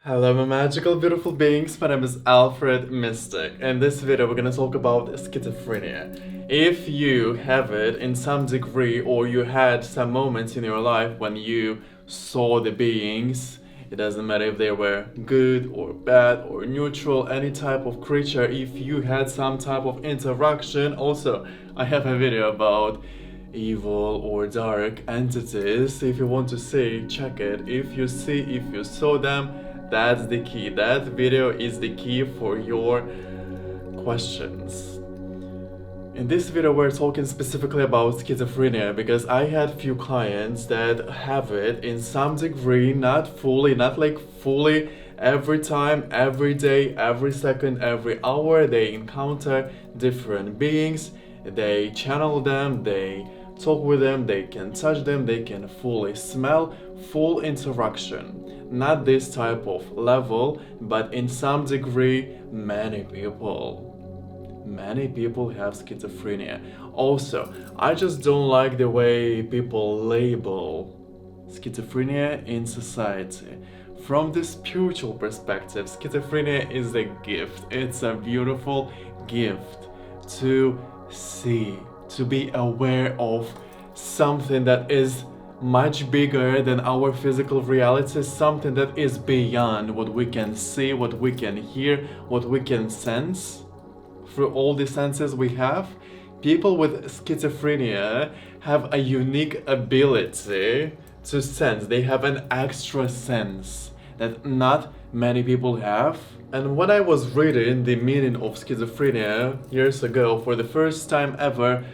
Hello my magical beautiful beings, my name is Alfred Mystic. In this video we're gonna talk about schizophrenia. If you have it in some degree or you had some moments in your life when you saw the beings, it doesn't matter if they were good or bad or neutral, any type of creature, if you had some type of interaction. Also, I have a video about evil or dark entities. If you want to see, check it. If you saw them, that's the key. That video is the key for your questions. In this video we're talking specifically about schizophrenia because I had few clients that have it in some degree, not fully, not like fully every time, every day, every second, every hour. They encounter different beings, they channel them, they talk with them, they can touch them, they can fully smell, full interaction. Not this type of level, but in some degree, many people have schizophrenia. Also, I just don't like the way people label schizophrenia in society. From the spiritual perspective, schizophrenia is a gift. It's a beautiful gift to see, to be aware of something that is much bigger than our physical reality, something that is beyond what we can see, what we can hear, what we can sense. Through all the senses we have, people with schizophrenia have a unique ability to sense. They have an extra sense that not many people have. And when I was reading the meaning of schizophrenia years ago for the first time ever,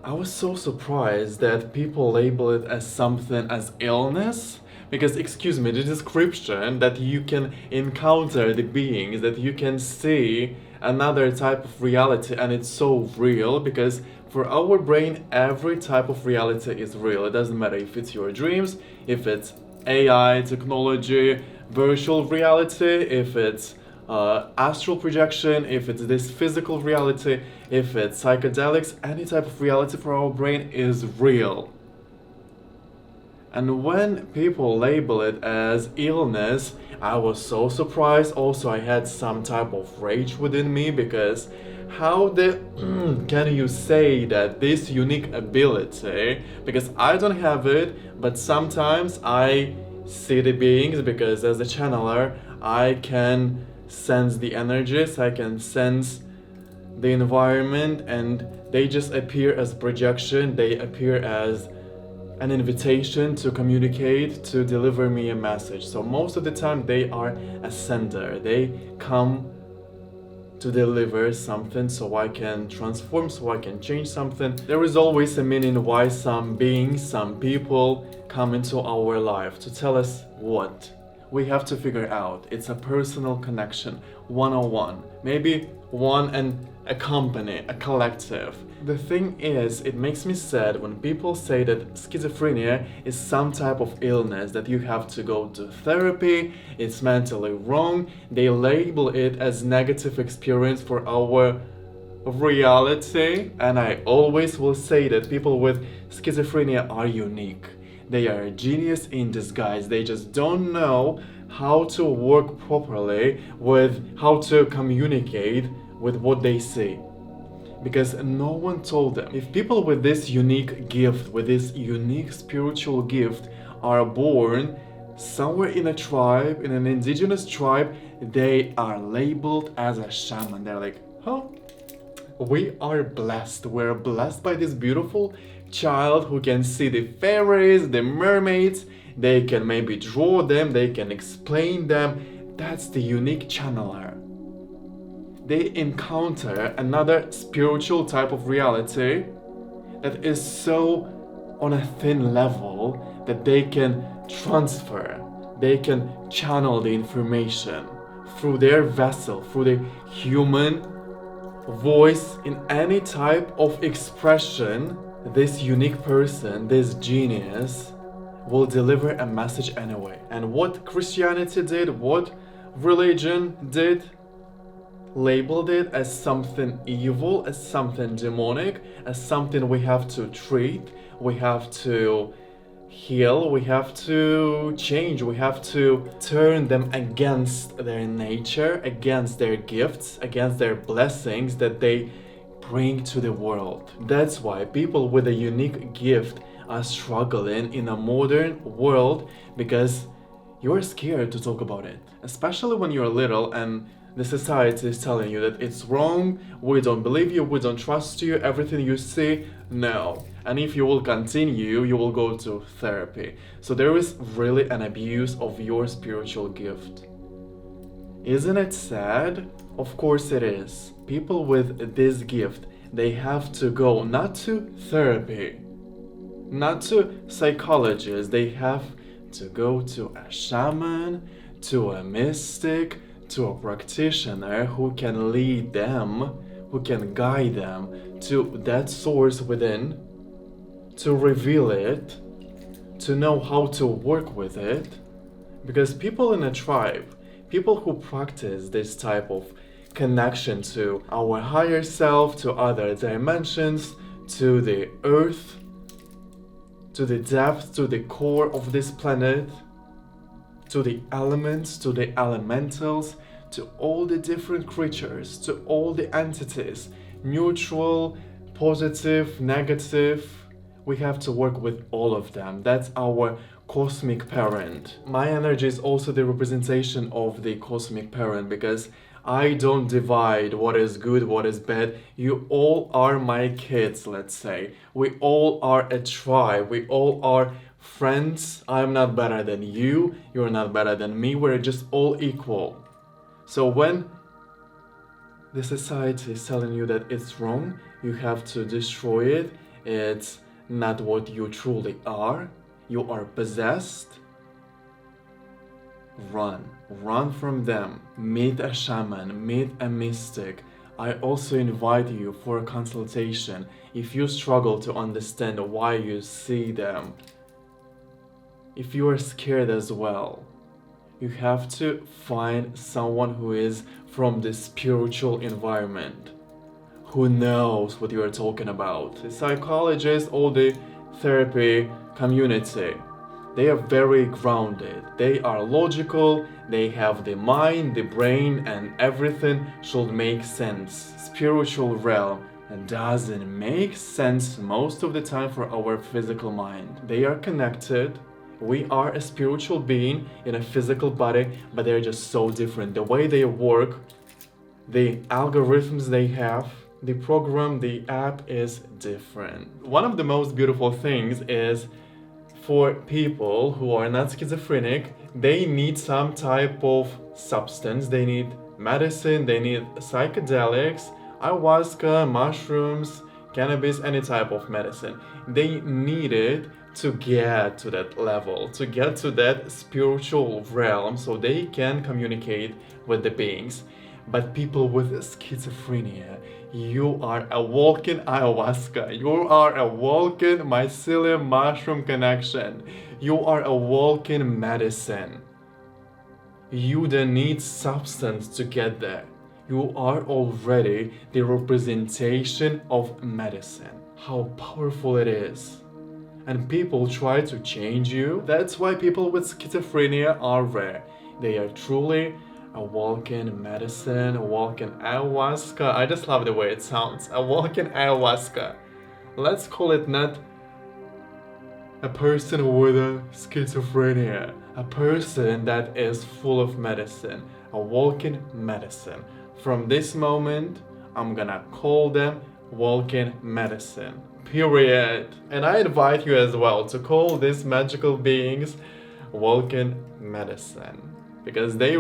I was so surprised that people label it as something as illness. Because, excuse me, the description that you can encounter the beings, that you can see another type of reality, and it's so real because for our brain, every type of reality is real. It doesn't matter if it's your dreams, if it's AI, technology, virtual reality, if it's astral projection, if it's this physical reality, if it's psychedelics, any type of reality for our brain is real. And when people label it as illness, I was so surprised. Also, I had some type of rage within me because how can you say that this unique ability, because I don't have it, but sometimes I see the beings because as a channeler, I can sense the energies, I can sense the environment, and they just appear as projection, they appear as an invitation to communicate, to deliver me a message. So most of the time they are a sender. They come to deliver something so I can transform, so I can change something. There is always a meaning why some beings, some people come into our life to tell us what we have to figure out. It's a personal connection, one-on-one. Maybe one and a company, a collective. The thing is, it makes me sad when people say that schizophrenia is some type of illness, that you have to go to therapy, it's mentally wrong. They label it as negative experience for our reality. And I always will say that people with schizophrenia are unique. They are a genius in disguise. They just don't know how to work properly with how to communicate with what they see. Because no one told them. If people with this unique gift, with this unique spiritual gift, are born somewhere in a tribe, in an indigenous tribe, they are labeled as a shaman. They're like, oh, we are blessed. We're blessed by this beautiful child who can see the fairies, the mermaids. They can maybe draw them, they can explain them. That's the unique channeler. They encounter another spiritual type of reality that is so on a thin level that they can transfer, they can channel the information through their vessel, through the human voice, in any type of expression. This unique person, this genius, will deliver a message anyway. And what Christianity did, what religion did, labeled it as something evil, as something demonic, as something we have to treat, we have to heal, we have to change, we have to turn them against their nature, against their gifts, against their blessings that they bring to the world. That's why people with a unique gift are struggling in a modern world, because you're scared to talk about it, especially when you're little and the society is telling you that it's wrong, we don't believe you, we don't trust you, everything you say, no. And if you will continue, you will go to therapy. So there is really an abuse of your spiritual gift. Isn't it sad? Of course it is. People with this gift, they have to go not to therapy, not to psychologists, they have to go to a shaman, to a mystic, to a practitioner who can lead them, who can guide them to that source within, to reveal it, to know how to work with it. Because people in a tribe, people who practice this type of connection to our higher self, to other dimensions, to the earth, to the depth, to the core of this planet, to the elements, to the elementals, to all the different creatures, to all the entities, neutral, positive, negative. We have to work with all of them. That's our cosmic parent. My energy is also the representation of the cosmic parent, because I don't divide what is good, what is bad. You all are my kids, let's say. We all are a tribe. We all are friends. I'm not better than you. You're not better than me. We're just all equal. So when the society is telling you that it's wrong, you have to destroy it. It's not what you truly are. You are possessed. Run from them. Meet a shaman, meet a mystic. I also invite you for a consultation if you struggle to understand why you see them. If you are scared as well, you have to find someone who is from the spiritual environment, who knows what you are talking about. The psychologists, all the therapy community, they are very grounded. They are logical, they have the mind, the brain, and everything should make sense. Spiritual realm doesn't make sense most of the time for our physical mind. They are connected. We are a spiritual being in a physical body, but they're just so different. The way they work, the algorithms they have, the program, the app is different. One of the most beautiful things is for people who are not schizophrenic, they need some type of substance, they need medicine, they need psychedelics, ayahuasca, mushrooms, cannabis, any type of medicine. They need it to get to that level, to get to that spiritual realm so they can communicate with the beings. But people with schizophrenia, you are a walking ayahuasca, you are a walking mycelium mushroom connection, you are a walking medicine. You don't need substance to get there. You are already the representation of medicine. How powerful it is. And people try to change you. That's why people with schizophrenia are rare. They are truly a walking medicine, a walking ayahuasca. I just love the way it sounds. A walking ayahuasca. Let's call it not a person with a schizophrenia, a person that is full of medicine, a walking medicine. From this moment, I'm gonna call them walking medicine. Period. And I invite you as well to call these magical beings walking medicine. Because they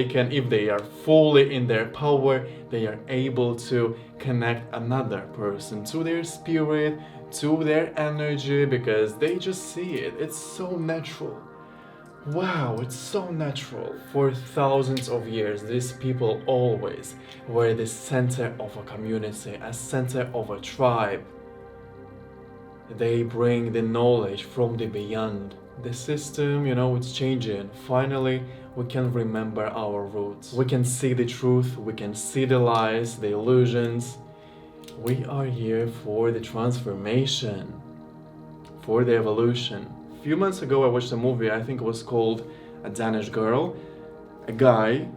can, if they are fully in their power, they are able to connect another person to their spirit, to their energy, because they just see it. It's so natural. Wow, it's so natural. For thousands of years, these people always were the center of a community, a center of a tribe. They bring the knowledge from the beyond. The system, it's changing. Finally, we can remember our roots. We can see the truth, we can see the lies, the illusions. We are here for the transformation, for the evolution, few months ago I watched a movie, I think it was called A Danish Girl. A guy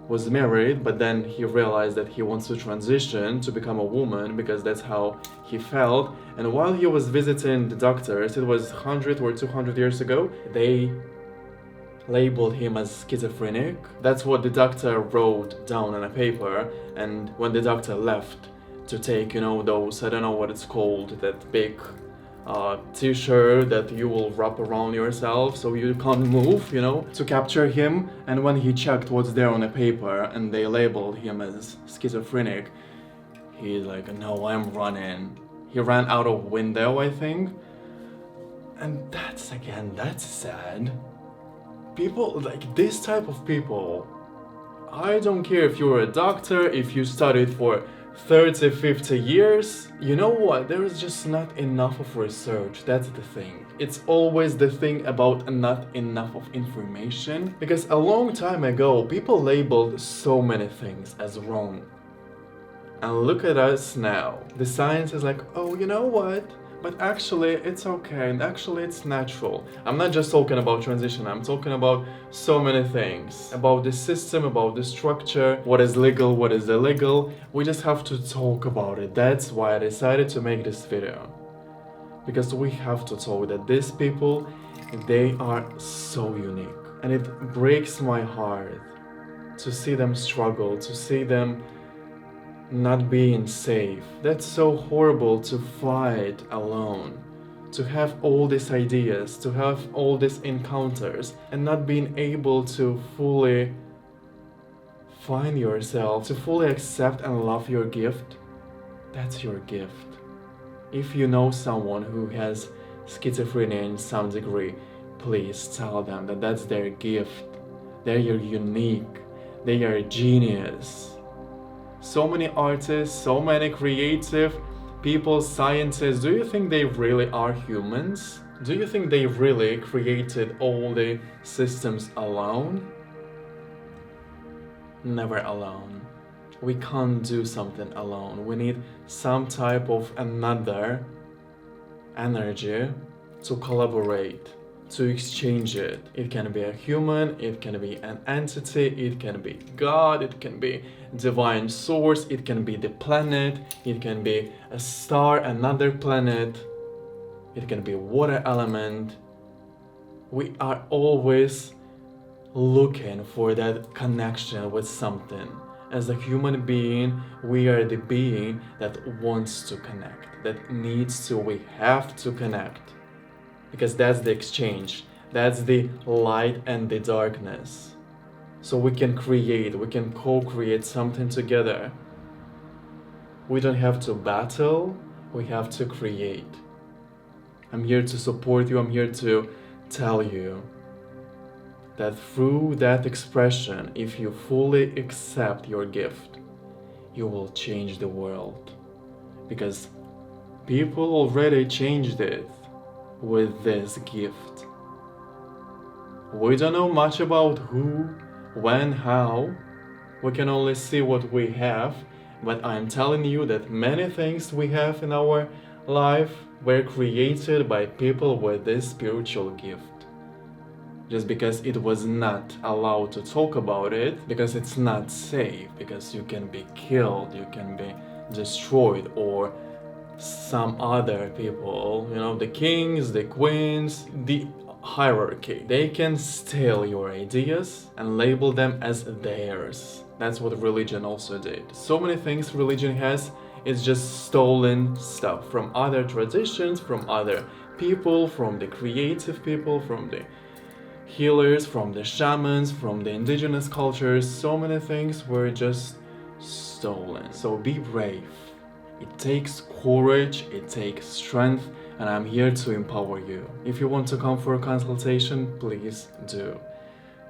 was married, but then he realized that he wants to transition to become a woman because that's how he felt. And while he was visiting the doctors, it was 100 or 200 years ago, they labeled him as schizophrenic. That's what the doctor wrote down on a paper, and when the doctor left to take, those, I don't know what it's called, that big t-shirt that you will wrap around yourself so you can't move, to capture him. And when he checked what's there on the paper and they labeled him as schizophrenic, he's like, no, I'm running. He ran out of window, I think. And that's sad. People, like this type of people, I don't care if you're a doctor, if you studied for 30, 50 years, you know what, there is just not enough of research, that's the thing. It's always the thing about not enough of information, because a long time ago, people labeled so many things as wrong. And look at us now. The science is like, oh, you know what? But actually, it's okay, and actually it's natural. I'm not just talking about transition, I'm talking about so many things. About the system, about the structure, what is legal, what is illegal. We just have to talk about it. That's why I decided to make this video. Because we have to talk that these people, they are so unique. And it breaks my heart to see them struggle, to see them not being safe. That's so horrible to fight alone, to have all these ideas, to have all these encounters and not being able to fully find yourself, to fully accept and love your gift. That's your gift. If you know someone who has schizophrenia in some degree, please tell them that that's their gift. They're unique. They are a genius. So many artists, so many creative people, scientists, do you think they really are humans? Do you think they really created all the systems alone? Never alone. We can't do something alone. We need some type of another energy to collaborate, to exchange it. It can be a human, it can be an entity, it can be God, it can be divine source, it can be the planet, it can be a star, another planet, it can be water element. We are always looking for that connection with something. As a human being, we are the being that wants to connect, that needs to, we have to connect. Because that's the exchange, that's the light and the darkness. So we can create, we can co-create something together. We don't have to battle, we have to create. I'm here to support you, I'm here to tell you that through that expression, if you fully accept your gift, you will change the world. Because people already changed it with this gift. We don't know much about who, when, how. We can only see what we have, but I'm telling you that many things we have in our life were created by people with this spiritual gift. Just because it was not allowed to talk about it, because it's not safe, because you can be killed, you can be destroyed, or some other people, the kings, the queens, the hierarchy. They can steal your ideas and label them as theirs. That's what religion also did. So many things religion has is just stolen stuff from other traditions, from other people, from the creative people, from the healers, from the shamans, from the indigenous cultures. So many things were just stolen. So be brave. It takes courage, it takes strength, and I'm here to empower you. If you want to come for a consultation, please do.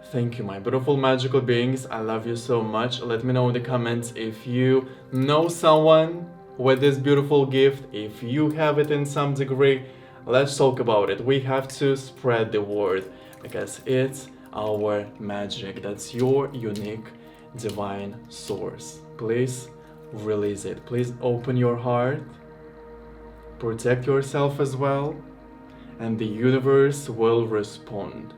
Thank you, my beautiful magical beings. I love you so much. Let me know in the comments if you know someone with this beautiful gift, if you have it in some degree. Let's talk about it. We have to spread the word because it's our magic. That's your unique divine source. Please release it. Please open your heart. Protect yourself as well. and the universe will respond.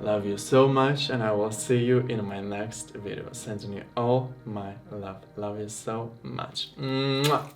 Love you so much, and I will see you in my next video. Sending you all my love. Love you so much. Mwah.